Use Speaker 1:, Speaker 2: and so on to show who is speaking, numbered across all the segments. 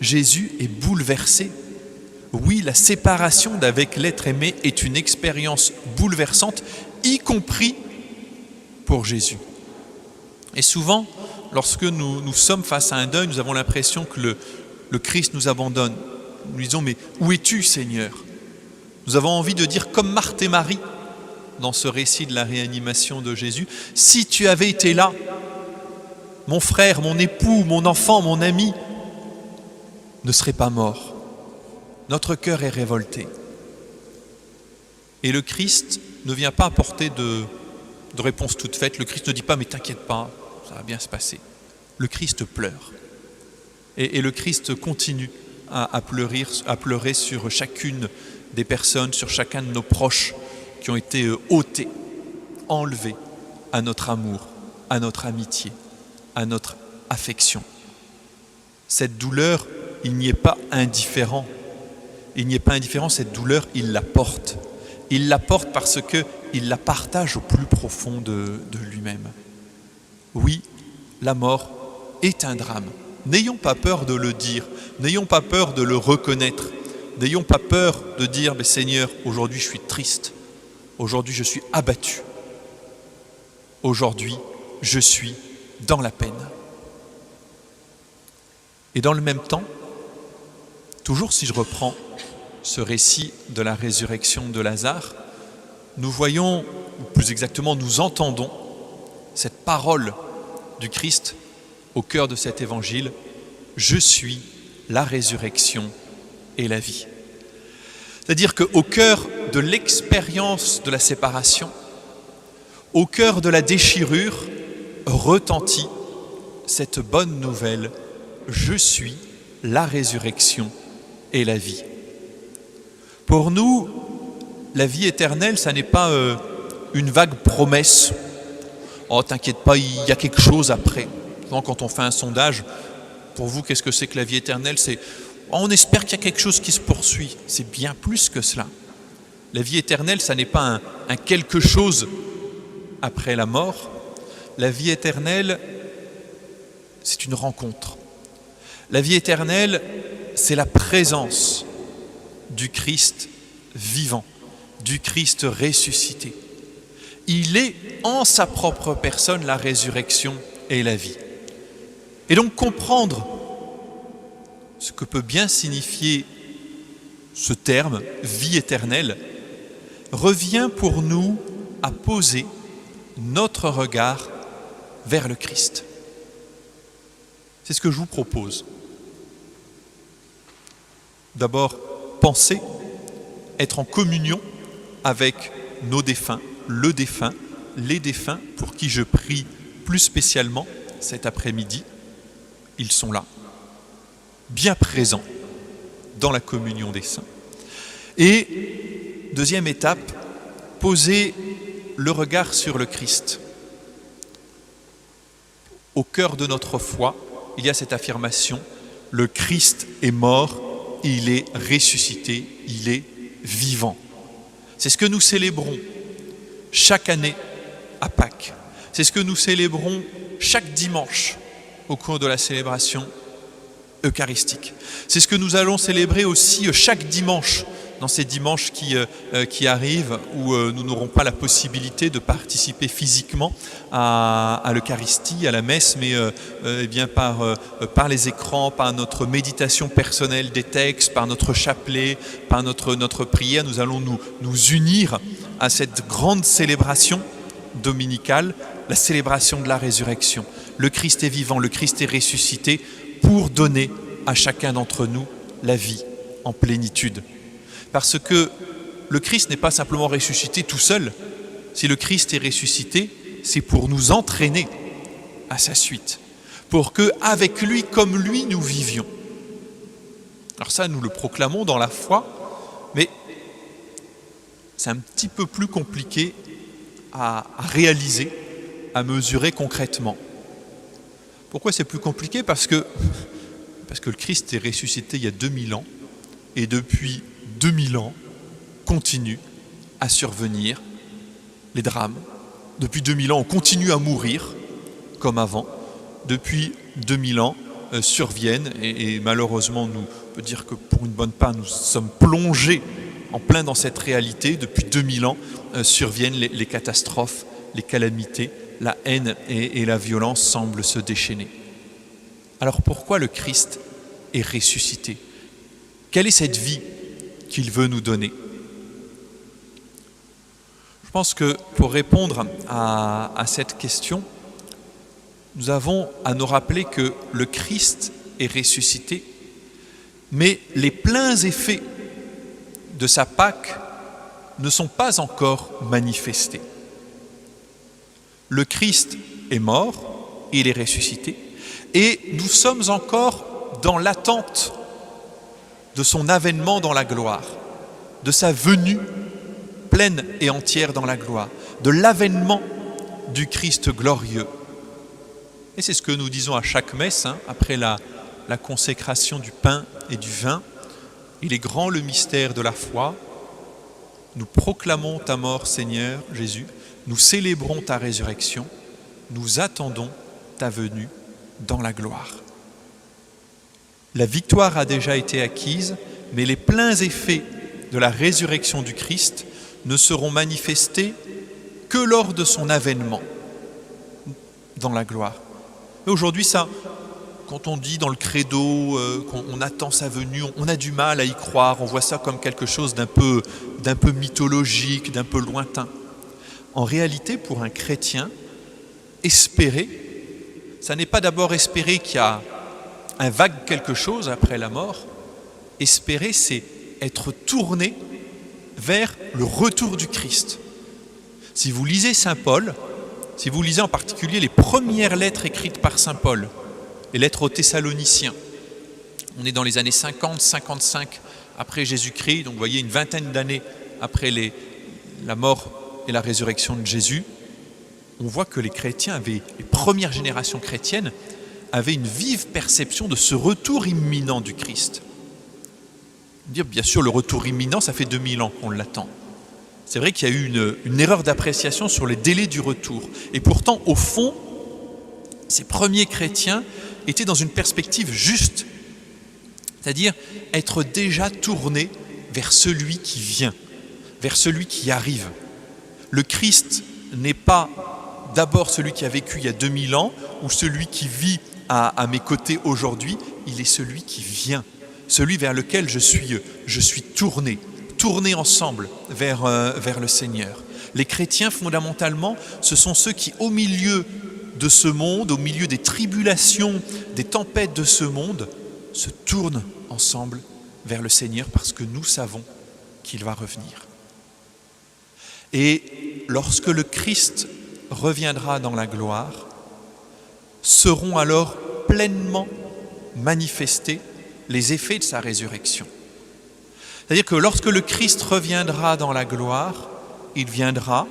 Speaker 1: Jésus est bouleversé. Oui, la séparation d'avec l'être aimé est une expérience bouleversante, y compris pour Jésus. Et souvent, lorsque nous sommes face à un deuil, nous avons l'impression que le Christ nous abandonne. Nous disons, mais où es-tu, Seigneur ? Nous avons envie de dire, comme Marthe et Marie, dans ce récit de la réanimation de Jésus, si tu avais été là, mon frère, mon époux, mon enfant, mon ami, ne serait pas mort. Notre cœur est révolté. Et le Christ ne vient pas apporter de réponse toute faite. Le Christ ne dit pas, mais t'inquiète pas, ça va bien se passer. Le Christ pleure. Et le Christ continue à pleurer sur chacune des personnes, sur chacun de nos proches qui ont été ôtés, enlevés à notre amour, à notre amitié, à notre affection. Cette douleur, il n'y est pas indifférent. Il n'y est pas indifférent, cette douleur, il la porte. Il la porte parce qu'il la partage au plus profond de lui-même. Oui, la mort est un drame. N'ayons pas peur de le dire, n'ayons pas peur de le reconnaître, n'ayons pas peur de dire « Seigneur, aujourd'hui je suis triste, aujourd'hui je suis abattu, aujourd'hui je suis dans la peine ». Et dans le même temps, toujours si je reprends ce récit de la résurrection de Lazare, nous voyons, ou plus exactement nous entendons, cette parole du Christ au cœur de cet évangile, « Je suis la résurrection et la vie ». C'est-à-dire qu'au cœur de l'expérience de la séparation, au cœur de la déchirure, retentit cette bonne nouvelle, « Je suis la résurrection et la vie ». Pour nous, la vie éternelle, ça n'est pas une vague promesse. « Oh, t'inquiète pas, il y a quelque chose après ». Quand on fait un sondage, pour vous, qu'est-ce que c'est que la vie éternelle ? C'est on espère qu'il y a quelque chose qui se poursuit. C'est bien plus que cela. La vie éternelle, ça n'est pas un quelque chose après la mort. La vie éternelle, c'est une rencontre. La vie éternelle, c'est la présence du Christ vivant, du Christ ressuscité. Il est en sa propre personne la résurrection et la vie. Et donc comprendre ce que peut bien signifier ce terme, vie éternelle, revient pour nous à poser notre regard vers le Christ. C'est ce que je vous propose. D'abord, penser, être en communion avec nos défunts, le défunt, les défunts pour qui je prie plus spécialement cet après-midi. Ils sont là, bien présents dans la communion des saints. Et deuxième étape, poser le regard sur le Christ. Au cœur de notre foi, il y a cette affirmation, le Christ est mort, il est ressuscité, il est vivant. C'est ce que nous célébrons chaque année à Pâques. C'est ce que nous célébrons chaque dimanche au cours de la célébration eucharistique. C'est ce que nous allons célébrer aussi chaque dimanche, dans ces dimanches qui arrivent, où nous n'aurons pas la possibilité de participer physiquement à l'Eucharistie, à la messe, mais bien par les écrans, par notre méditation personnelle des textes, par notre chapelet, par notre prière, nous allons nous unir à cette grande célébration dominicale, la célébration de la résurrection. Le Christ est vivant, le Christ est ressuscité pour donner à chacun d'entre nous la vie en plénitude. Parce que le Christ n'est pas simplement ressuscité tout seul. Si le Christ est ressuscité, c'est pour nous entraîner à sa suite, pour que, avec lui, comme lui, nous vivions. Alors ça, nous le proclamons dans la foi, mais c'est un petit peu plus compliqué à réaliser, à mesurer concrètement. Pourquoi c'est plus compliqué ? Parce que le Christ est ressuscité il y a 2000 ans, et depuis 2000 ans, continuent à survenir les drames. Depuis 2000 ans, on continue à mourir comme avant. Depuis 2000 ans, surviennent. Et malheureusement, on peut dire que pour une bonne part, nous sommes plongés en plein dans cette réalité. Depuis 2000 ans, surviennent les catastrophes, les calamités, la haine et la violence semblent se déchaîner. Alors pourquoi le Christ est ressuscité? Quelle est cette vie qu'il veut nous donner? Je pense que pour répondre à cette question, nous avons à nous rappeler que le Christ est ressuscité, mais les pleins effets de sa Pâque ne sont pas encore manifestés. Le Christ est mort, il est ressuscité, et nous sommes encore dans l'attente de son avènement dans la gloire, de sa venue pleine et entière dans la gloire, de l'avènement du Christ glorieux. Et c'est ce que nous disons à chaque messe, après la consécration du pain et du vin. Il est grand le mystère de la foi. Nous proclamons ta mort, Seigneur Jésus. Nous célébrons ta résurrection. Nous attendons ta venue dans la gloire. La victoire a déjà été acquise, mais les pleins effets de la résurrection du Christ ne seront manifestés que lors de son avènement dans la gloire. Et aujourd'hui, ça, quand on dit dans le credo qu'on attend sa venue, on a du mal à y croire, on voit ça comme quelque chose d'un peu mythologique, d'un peu lointain. En réalité, pour un chrétien, espérer, ça n'est pas d'abord espérer qu'il y a un vague quelque chose après la mort. Espérer, c'est être tourné vers le retour du Christ. Si vous lisez Saint Paul, si vous lisez en particulier les premières lettres écrites par Saint Paul, les lettres aux Thessaloniciens, on est dans les années 50, 55 après Jésus-Christ, donc vous voyez une vingtaine d'années après la mort et la résurrection de Jésus, on voit que les premières générations chrétiennes avaient une vive perception de ce retour imminent du Christ. Bien sûr, le retour imminent, ça fait 2000 ans qu'on l'attend. C'est vrai qu'il y a eu une erreur d'appréciation sur les délais du retour. Et pourtant, au fond, ces premiers chrétiens étaient dans une perspective juste, c'est-à-dire être déjà tournés vers celui qui vient, vers celui qui arrive. Le Christ n'est pas d'abord celui qui a vécu il y a 2000 ans ou celui qui vit à mes côtés aujourd'hui, il est celui qui vient. Celui vers lequel je suis tourné ensemble vers le Seigneur. Les chrétiens, fondamentalement, ce sont ceux qui, au milieu de ce monde, au milieu des tribulations, des tempêtes de ce monde, se tournent ensemble vers le Seigneur parce que nous savons qu'il va revenir. Et lorsque le Christ reviendra dans la gloire, seront alors pleinement manifestés les effets de sa résurrection. C'est-à-dire que lorsque le Christ reviendra dans la gloire, il viendra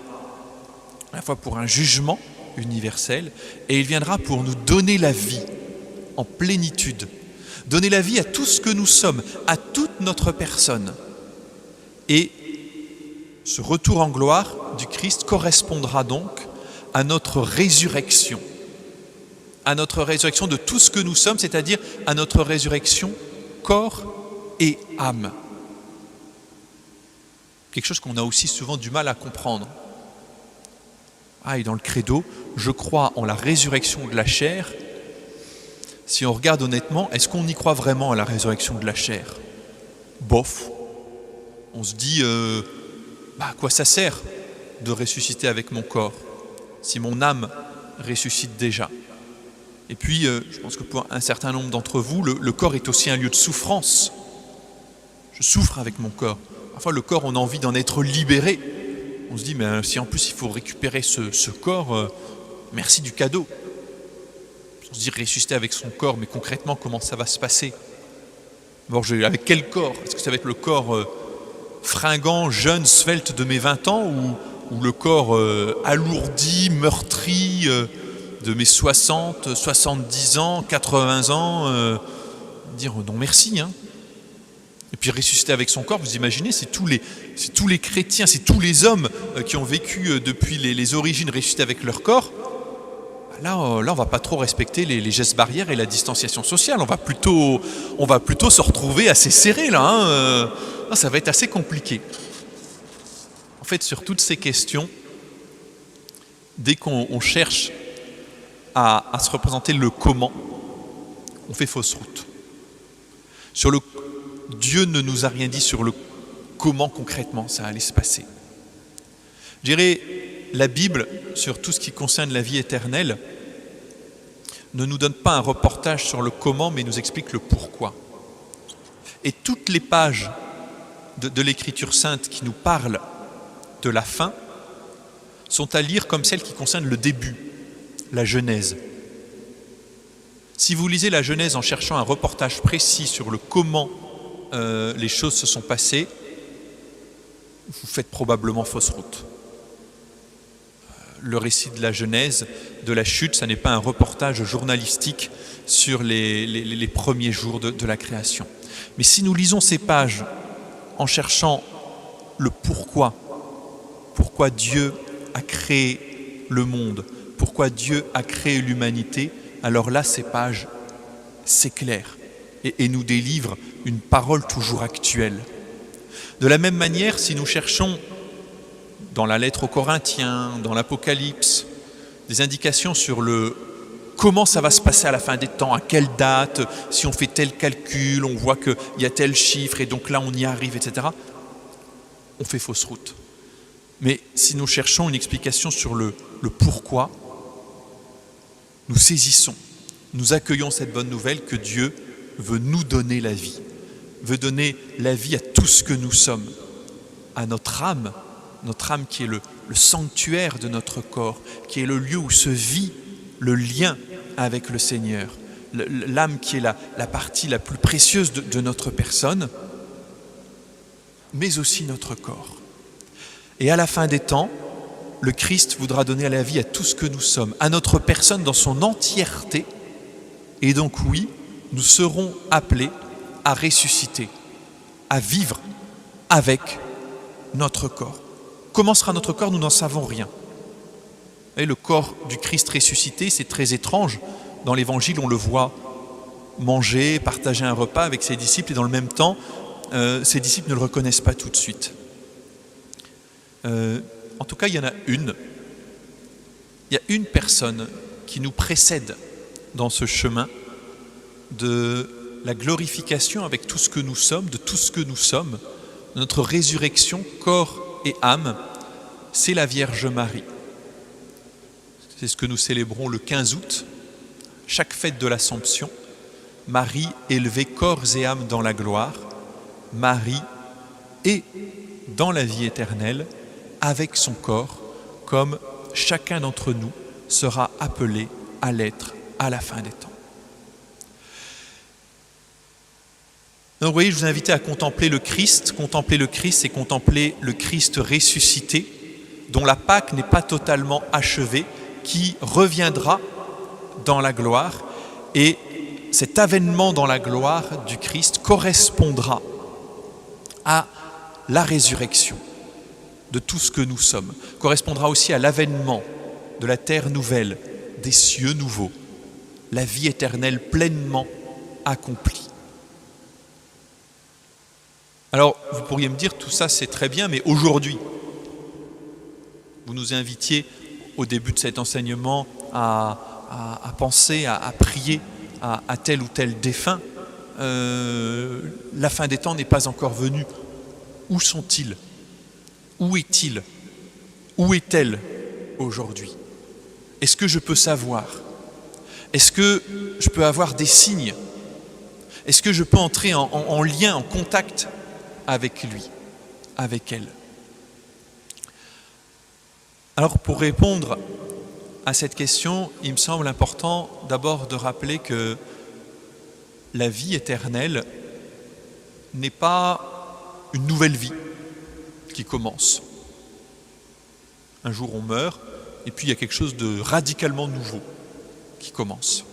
Speaker 1: à la fois pour un jugement universel et il viendra pour nous donner la vie en plénitude, donner la vie à tout ce que nous sommes, à toute notre personne. Et ce retour en gloire du Christ correspondra donc à notre résurrection de tout ce que nous sommes, c'est-à-dire à notre résurrection corps et âme. Quelque chose qu'on a aussi souvent du mal à comprendre. Et dans le credo, je crois en la résurrection de la chair. Si on regarde honnêtement, est-ce qu'on y croit vraiment à la résurrection de la chair? Bof. On se dit, à quoi ça sert de ressusciter avec mon corps si mon âme ressuscite déjà? Et puis, je pense que pour un certain nombre d'entre vous, le corps est aussi un lieu de souffrance. Je souffre avec mon corps. Parfois, le corps, on a envie d'en être libéré. On se dit, mais si en plus il faut récupérer ce corps, merci du cadeau. On se dit ressusciter avec son corps, mais concrètement, comment ça va se passer? D'abord, avec quel corps? Est-ce que ça va être le corps fringant, jeune, svelte de mes 20 ans ou le corps alourdi, meurtri de mes 60, 70 ans, 80 ans, dire non merci. Et puis ressusciter avec son corps, vous imaginez, c'est tous les chrétiens, c'est tous les hommes qui ont vécu depuis les origines ressuscités avec leur corps. là, on va pas trop respecter les gestes barrières et la distanciation sociale. On va plutôt se retrouver assez serré là. Ça va être assez compliqué. En fait, sur toutes ces questions, dès qu'on cherche à se représenter le comment, on fait fausse route. Dieu ne nous a rien dit sur le comment concrètement ça allait se passer. Je dirais, la Bible, sur tout ce qui concerne la vie éternelle, ne nous donne pas un reportage sur le comment, mais nous explique le pourquoi. Et toutes les pages de l'Écriture sainte qui nous parlent de la fin sont à lire comme celles qui concernent le début, la Genèse. Si vous lisez la Genèse en cherchant un reportage précis sur le comment les choses se sont passées, vous faites probablement fausse route. Le récit de la Genèse, de la chute, ça n'est pas un reportage journalistique sur les premiers jours de la création. Mais si nous lisons ces pages en cherchant le pourquoi Dieu a créé le monde, pourquoi Dieu a créé l'humanité, alors là, ces pages s'éclairent et nous délivrent une parole toujours actuelle. De la même manière, si nous cherchons dans la lettre aux Corinthiens, dans l'Apocalypse, des indications sur comment ça va se passer à la fin des temps, à quelle date, si on fait tel calcul, on voit qu'il y a tel chiffre et donc là on y arrive, etc. On fait fausse route. Mais si nous cherchons une explication sur le pourquoi, nous saisissons, nous accueillons cette bonne nouvelle que Dieu veut nous donner la vie, veut donner la vie à tout ce que nous sommes, à notre âme qui est le sanctuaire de notre corps, qui est le lieu où se vit le lien avec le Seigneur, l'âme qui est la partie la plus précieuse de notre personne, mais aussi notre corps. Et à la fin des temps, le Christ voudra donner la vie à tout ce que nous sommes, à notre personne dans son entièreté. Et donc oui, nous serons appelés à ressusciter, à vivre avec notre corps. Comment sera notre corps? Nous n'en savons rien. Et le corps du Christ ressuscité, c'est très étrange. Dans l'Évangile, on le voit manger, partager un repas avec ses disciples, et dans le même temps, ses disciples ne le reconnaissent pas tout de suite. En tout cas, il y en a une. Il y a une personne qui nous précède dans ce chemin de la glorification avec tout ce que nous sommes, de tout ce que nous sommes, notre résurrection, corps et âme, c'est la Vierge Marie. C'est ce que nous célébrons le 15 août, chaque fête de l'Assomption. Marie élevée corps et âme dans la gloire, Marie est dans la vie éternelle avec son corps, comme chacun d'entre nous sera appelé à l'être à la fin des temps. Donc vous voyez, je vous ai invité à contempler le Christ, c'est contempler le Christ ressuscité, dont la Pâque n'est pas totalement achevée, qui reviendra dans la gloire, et cet avènement dans la gloire du Christ correspondra à la résurrection de tout ce que nous sommes, correspondra aussi à l'avènement de la terre nouvelle, des cieux nouveaux, la vie éternelle pleinement accomplie. Alors, vous pourriez me dire, tout ça c'est très bien, mais aujourd'hui, vous nous invitiez au début de cet enseignement à penser, à prier à tel ou tel défunt. La fin des temps n'est pas encore venue. Où sont-ils? Où est-il? Où est-elle aujourd'hui? Est-ce que je peux savoir? Est-ce que je peux avoir des signes? Est-ce que je peux entrer en lien, en contact avec lui, avec elle? Alors pour répondre à cette question, il me semble important d'abord de rappeler que la vie éternelle n'est pas une nouvelle vie qui commence. Un jour on meurt et puis il y a quelque chose de radicalement nouveau qui commence.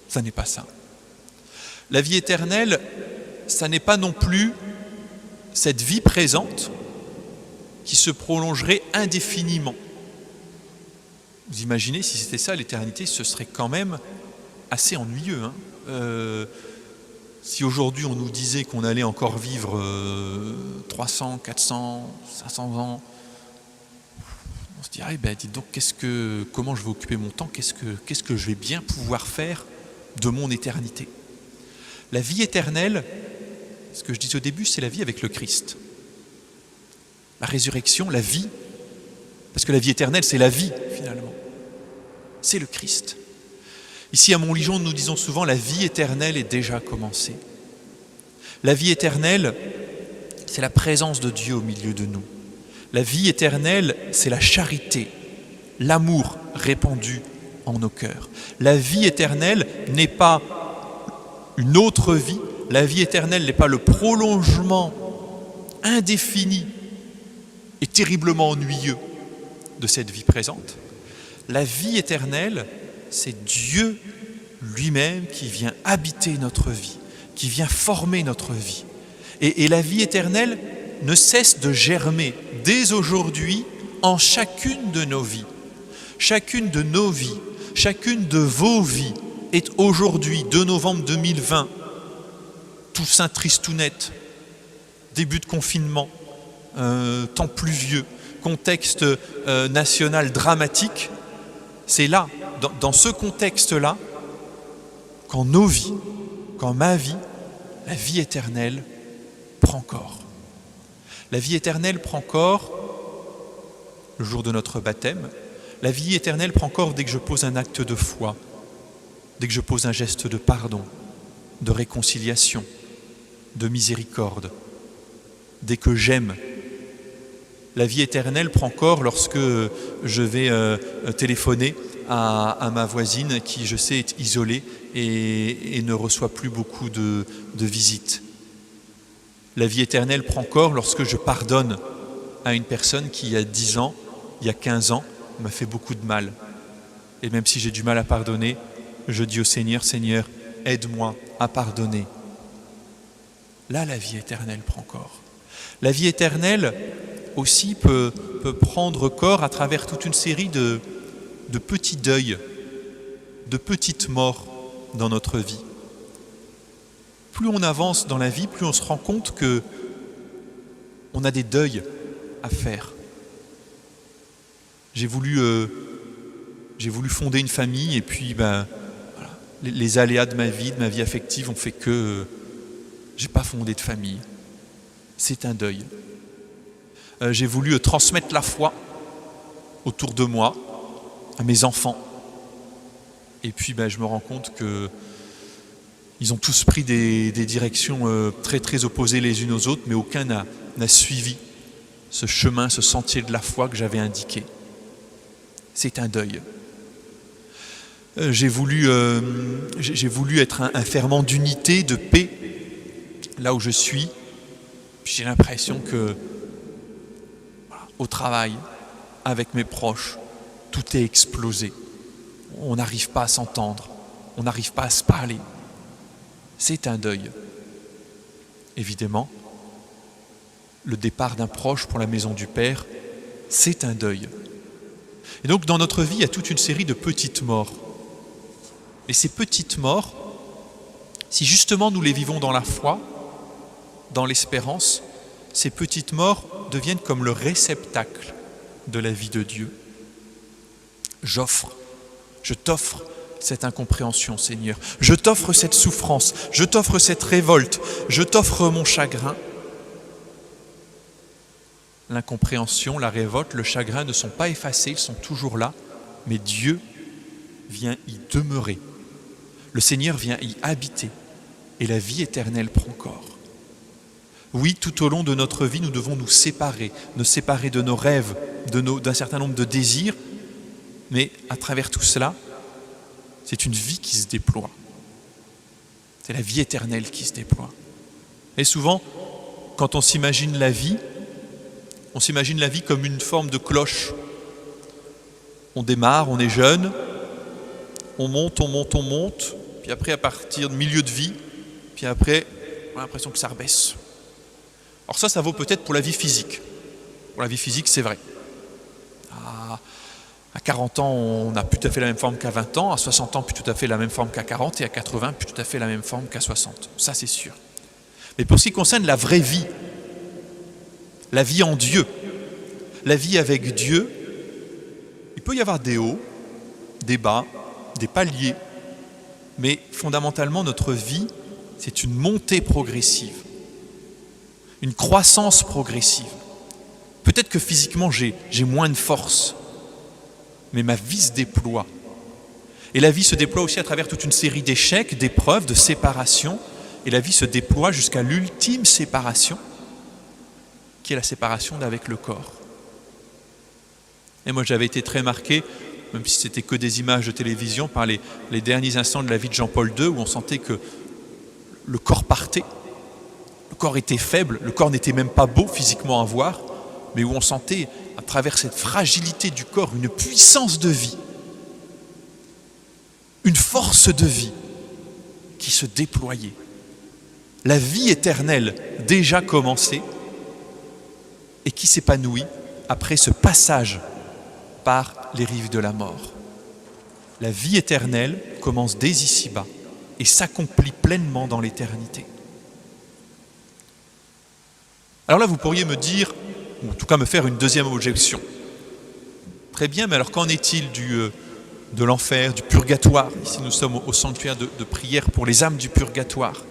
Speaker 1: Ça n'est pas ça. La vie éternelle, ça n'est pas non plus cette vie présente qui se prolongerait indéfiniment. Vous imaginez, si c'était ça l'éternité, ce serait quand même assez ennuyeux. Si aujourd'hui on nous disait qu'on allait encore vivre 300, 400, 500 ans, on se dirait, dites donc, comment je vais occuper mon temps, qu'est-ce que je vais bien pouvoir faire de mon éternité. La vie éternelle, ce que je disais au début, c'est la vie avec le Christ. La résurrection, la vie, parce que la vie éternelle, c'est la vie, finalement. C'est le Christ. Ici, à Montligeon, nous disons souvent, la vie éternelle est déjà commencée. La vie éternelle, c'est la présence de Dieu au milieu de nous. La vie éternelle, c'est la charité, l'amour répandu en nos cœurs. La vie éternelle n'est pas une autre vie. La vie éternelle n'est pas le prolongement indéfini et terriblement ennuyeux de cette vie présente. La vie éternelle, c'est Dieu lui-même qui vient habiter notre vie, qui vient former notre vie. Et la vie éternelle ne cesse de germer dès aujourd'hui en chacune de nos vies. Chacune de nos vies, chacune de vos vies est aujourd'hui, 2 novembre 2020, Toussaint tristounette, début de confinement, temps pluvieux, contexte national dramatique. C'est là, dans ce contexte-là, qu'en nos vies, qu'en ma vie, la vie éternelle prend corps. La vie éternelle prend corps le jour de notre baptême. La vie éternelle prend corps dès que je pose un acte de foi, dès que je pose un geste de pardon, de réconciliation, de miséricorde, dès que j'aime. La vie éternelle prend corps lorsque je vais téléphoner à ma voisine qui, je sais, est isolée et ne reçoit plus beaucoup de visites. La vie éternelle prend corps lorsque je pardonne à une personne qui, il y a 10 ans, il y a 15 ans, m'a fait beaucoup de mal. Et même si j'ai du mal à pardonner, je dis au Seigneur, Seigneur, aide-moi à pardonner. Là, la vie éternelle prend corps. La vie éternelle aussi peut prendre corps à travers toute une série de petits deuils, de petites morts dans notre vie. Plus on avance dans la vie, plus on se rend compte que on a des deuils à faire. J'ai voulu fonder une famille et puis voilà, les aléas de ma vie affective ont fait que j'ai pas fondé de famille. C'est un deuil. J'ai voulu transmettre la foi autour de moi, à mes enfants. Et puis je me rends compte que ils ont tous pris des directions très très opposées les unes aux autres, mais aucun n'a suivi ce chemin, ce sentier de la foi que j'avais indiqué. C'est un deuil. J'ai voulu être un ferment d'unité, de paix, là où je suis. Puis j'ai l'impression que, au travail, avec mes proches, tout est explosé. On n'arrive pas à s'entendre, on n'arrive pas à se parler. C'est un deuil. Évidemment, le départ d'un proche pour la maison du Père, c'est un deuil. Et donc dans notre vie, il y a toute une série de petites morts. Et ces petites morts, si justement nous les vivons dans la foi, dans l'espérance, ces petites morts deviennent comme le réceptacle de la vie de Dieu. Je t'offre cette incompréhension, Seigneur. Je t'offre cette souffrance, je t'offre cette révolte, je t'offre mon chagrin. L'incompréhension, la révolte, le chagrin ne sont pas effacés, ils sont toujours là, mais Dieu vient y demeurer. Le Seigneur vient y habiter et la vie éternelle prend corps. Oui, tout au long de notre vie, nous devons nous séparer de nos rêves, d'un certain nombre de désirs, mais à travers tout cela, c'est une vie qui se déploie. C'est la vie éternelle qui se déploie. Et souvent, quand on s'imagine la vie comme une forme de cloche. On démarre, on est jeune, on monte, puis après à partir du milieu de vie, puis après on a l'impression que ça rebaisse. Alors ça vaut peut-être pour la vie physique. Pour la vie physique, c'est vrai. À 40 ans, on n'a plus tout à fait la même forme qu'à 20 ans, à 60 ans, plus tout à fait la même forme qu'à 40, et à 80, plus tout à fait la même forme qu'à 60. Ça, c'est sûr. Mais pour ce qui concerne la vraie vie, la vie en Dieu, la vie avec Dieu, il peut y avoir des hauts, des bas, des paliers, mais fondamentalement, notre vie, c'est une montée progressive, une croissance progressive. Peut-être que physiquement, j'ai moins de force, mais ma vie se déploie. Et la vie se déploie aussi à travers toute une série d'échecs, d'épreuves, de séparations, et la vie se déploie jusqu'à l'ultime séparation, qui est la séparation d'avec le corps. Et moi, j'avais été très marqué, même si c'était que des images de télévision, par les derniers instants de la vie de Jean-Paul II, où on sentait que le corps partait, le corps était faible, le corps n'était même pas beau physiquement à voir, mais où on sentait, à travers cette fragilité du corps, une puissance de vie, une force de vie qui se déployait. La vie éternelle déjà commencée et qui s'épanouit après ce passage par les rives de la mort. La vie éternelle commence dès ici-bas et s'accomplit pleinement dans l'éternité. Alors là, vous pourriez me dire, ou en tout cas me faire une deuxième objection. Très bien, mais alors qu'en est-il de l'enfer, du purgatoire? Ici, nous sommes au sanctuaire de prière pour les âmes du purgatoire.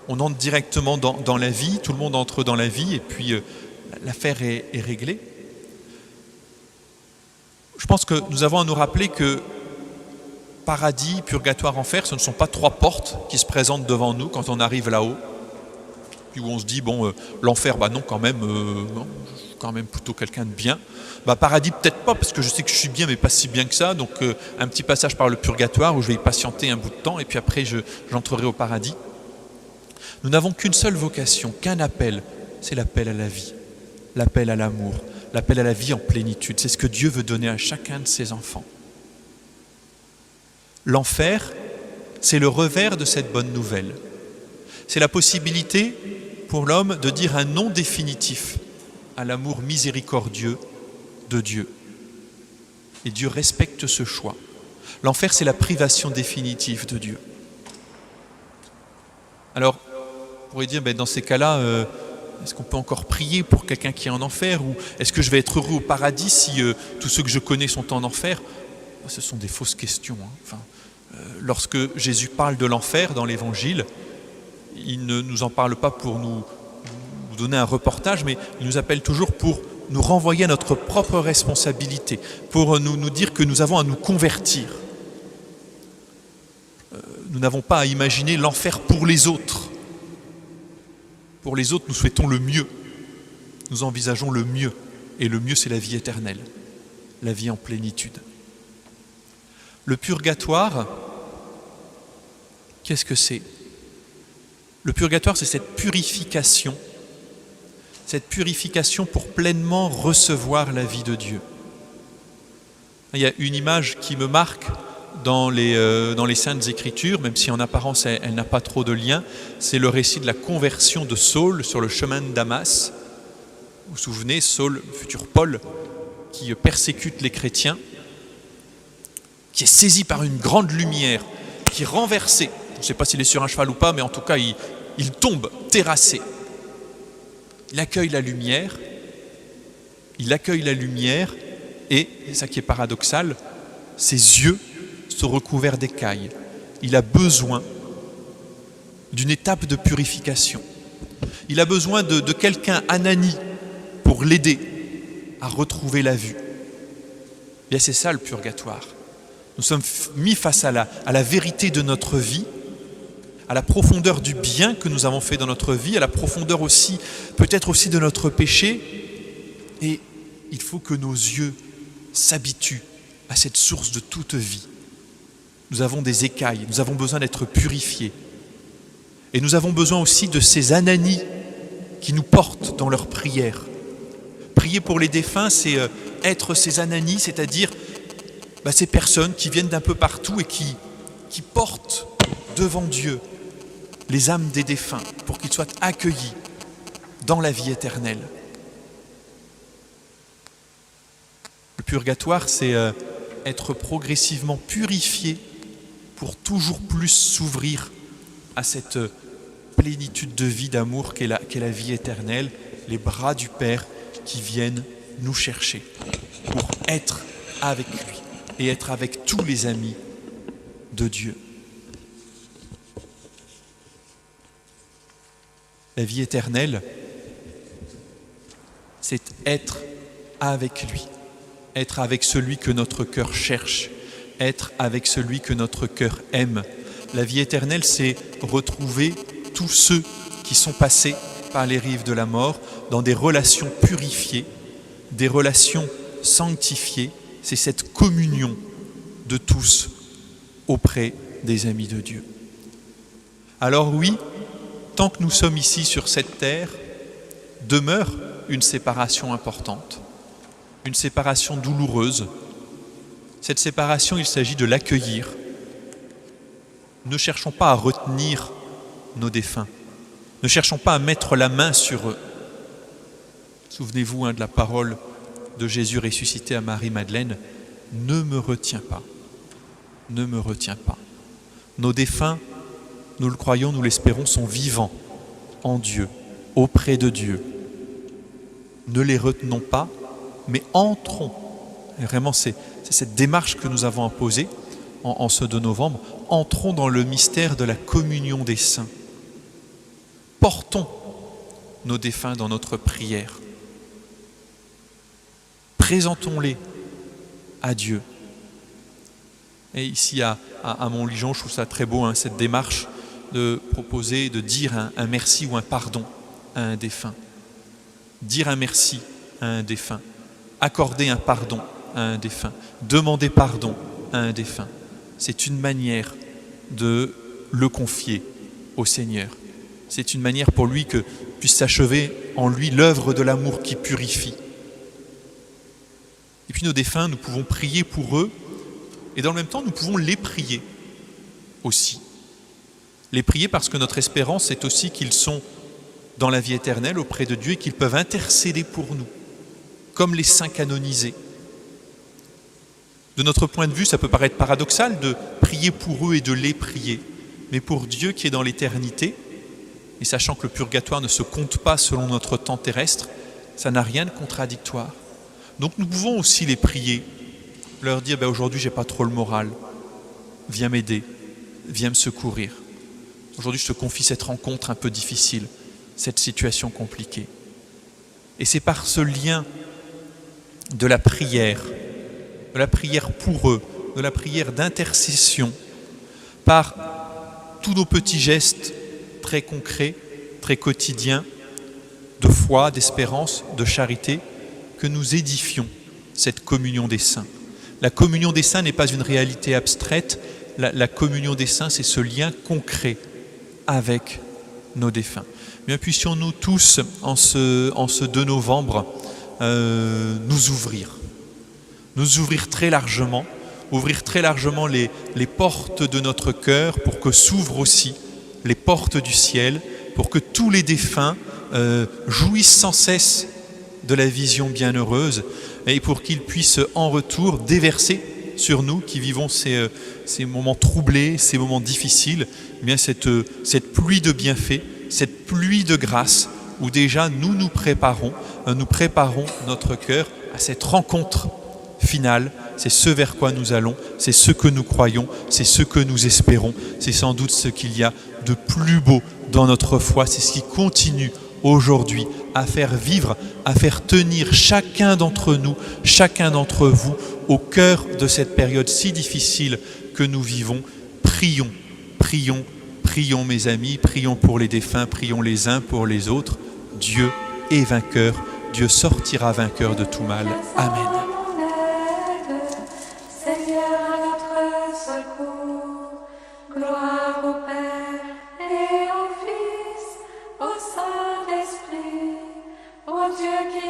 Speaker 1: On entre directement dans la vie, tout le monde entre dans la vie, et puis l'affaire est réglée. Je pense que nous avons à nous rappeler que paradis, purgatoire, enfer, ce ne sont pas trois portes qui se présentent devant nous quand on arrive là-haut, puis où on se dit, bon, l'enfer, non, quand même, non, je suis quand même plutôt quelqu'un de bien. Paradis, peut-être pas, parce que je sais que je suis bien, mais pas si bien que ça, donc un petit passage par le purgatoire où je vais y patienter un bout de temps, et puis après, j'entrerai au paradis. Nous n'avons qu'une seule vocation, qu'un appel, c'est l'appel à la vie, l'appel à l'amour, l'appel à la vie en plénitude. C'est ce que Dieu veut donner à chacun de ses enfants. L'enfer, c'est le revers de cette bonne nouvelle. C'est la possibilité pour l'homme de dire un non définitif à l'amour miséricordieux de Dieu. Et Dieu respecte ce choix. L'enfer, c'est la privation définitive de Dieu. Alors, on pourrait dire, dans ces cas-là, est-ce qu'on peut encore prier pour quelqu'un qui est en enfer? Ou est-ce que je vais être heureux au paradis si tous ceux que je connais sont en enfer? Ce sont des fausses questions. Lorsque Jésus parle de l'enfer dans l'Évangile, il ne nous en parle pas pour nous donner un reportage, mais il nous appelle toujours pour nous renvoyer à notre propre responsabilité, pour nous dire que nous avons à nous convertir. Nous n'avons pas à imaginer l'enfer pour les autres. Pour les autres, nous souhaitons le mieux. Nous envisageons le mieux. Et le mieux, c'est la vie éternelle, la vie en plénitude. Le purgatoire, qu'est-ce que c'est? Le purgatoire, c'est cette purification pour pleinement recevoir la vie de Dieu. Il y a une image qui me marque dans les Saintes Écritures, même si en apparence elle n'a pas trop de lien, c'est le récit de la conversion de Saul sur le chemin de Damas. Vous vous souvenez, Saul, futur Paul, qui persécute les chrétiens, qui est saisi par une grande lumière, qui est renversé. Je ne sais pas s'il est sur un cheval ou pas, mais en tout cas, il tombe terrassé. Il accueille la lumière, et ça qui est paradoxal, ses yeux sont recouverts d'écailles. Il a besoin d'une étape de purification. Il a besoin de quelqu'un, Ananie, pour l'aider à retrouver la vue. Bien, c'est ça le purgatoire. Nous sommes mis face à la vérité de notre vie, à la profondeur du bien que nous avons fait dans notre vie, à la profondeur aussi, peut-être aussi de notre péché. Et il faut que nos yeux s'habituent à cette source de toute vie. Nous avons des écailles, nous avons besoin d'être purifiés. Et nous avons besoin aussi de ces Ananies qui nous portent dans leurs prières. Prier pour les défunts, c'est être ces Ananies, c'est-à-dire ces personnes qui viennent d'un peu partout et qui portent devant Dieu les âmes des défunts pour qu'ils soient accueillis dans la vie éternelle. Le purgatoire, c'est être progressivement purifié pour toujours plus s'ouvrir à cette plénitude de vie, d'amour qu'est la vie éternelle, les bras du Père qui viennent nous chercher pour être avec lui et être avec tous les amis de Dieu. La vie éternelle, c'est être avec lui, être avec celui que notre cœur cherche, être avec celui que notre cœur aime. La vie éternelle, c'est retrouver tous ceux qui sont passés par les rives de la mort dans des relations purifiées, des relations sanctifiées. C'est cette communion de tous auprès des amis de Dieu. Alors oui, tant que nous sommes ici sur cette terre, demeure une séparation importante, une séparation douloureuse. Cette séparation, il s'agit de l'accueillir. Ne cherchons pas à retenir nos défunts. Ne cherchons pas à mettre la main sur eux. Souvenez-vous de la parole de Jésus ressuscité à Marie-Madeleine. Ne me retiens pas. Ne me retiens pas. Nos défunts, nous le croyons, nous l'espérons, sont vivants en Dieu, auprès de Dieu. Ne les retenons pas, mais entrons. Et vraiment, c'est cette démarche que nous avons imposée en ce 2 novembre. Entrons dans le mystère de la communion des saints. Portons nos défunts dans notre prière. Présentons-les à Dieu. Et ici, à Montligeon, je trouve ça très beau, cette démarche de proposer, de dire un merci ou un pardon à un défunt. Dire un merci à un défunt. Accorder un pardon à un défunt. Demander pardon à un défunt. C'est une manière de le confier au Seigneur. C'est une manière pour lui que puisse s'achever en lui l'œuvre de l'amour qui purifie. Et puis nos défunts, nous pouvons prier pour eux, et dans le même temps, nous pouvons les prier aussi. Les prier parce que notre espérance est aussi qu'ils sont dans la vie éternelle auprès de Dieu et qu'ils peuvent intercéder pour nous, comme les saints canonisés. De notre point de vue, ça peut paraître paradoxal de prier pour eux et de les prier, mais pour Dieu qui est dans l'éternité, et sachant que le purgatoire ne se compte pas selon notre temps terrestre, ça n'a rien de contradictoire. Donc nous pouvons aussi les prier, leur dire aujourd'hui j'ai pas trop le moral, viens m'aider, viens me secourir. Aujourd'hui je te confie cette rencontre un peu difficile, cette situation compliquée. Et c'est par ce lien de la prière pour eux, de la prière d'intercession, par tous nos petits gestes très concrets, très quotidiens, de foi, d'espérance, de charité, que nous édifions cette communion des saints. La communion des saints n'est pas une réalité abstraite, la communion des saints, c'est ce lien concret avec nos défunts. Bien, puissions-nous tous, en ce 2 novembre, nous ouvrir très largement, ouvrir très largement les portes de notre cœur pour que s'ouvrent aussi les portes du ciel, pour que tous les défunts jouissent sans cesse de la vision bienheureuse et pour qu'ils puissent en retour déverser sur nous qui vivons ces moments troublés, ces moments difficiles, eh bien cette pluie de bienfaits, cette pluie de grâce où déjà nous préparons notre cœur à cette rencontre finale. C'est ce vers quoi nous allons, c'est ce que nous croyons, c'est ce que nous espérons, c'est sans doute ce qu'il y a de plus beau dans notre foi, c'est ce qui continue aujourd'hui à faire vivre, à faire tenir chacun d'entre nous, chacun d'entre vous au cœur de cette période si difficile que nous vivons. Prions, prions, prions mes amis, prions pour les défunts, prions les uns pour les autres. Dieu est vainqueur, Dieu sortira vainqueur de tout mal. Amen.
Speaker 2: Gloire au Père et au Fils, au Saint-Esprit, au Dieu qui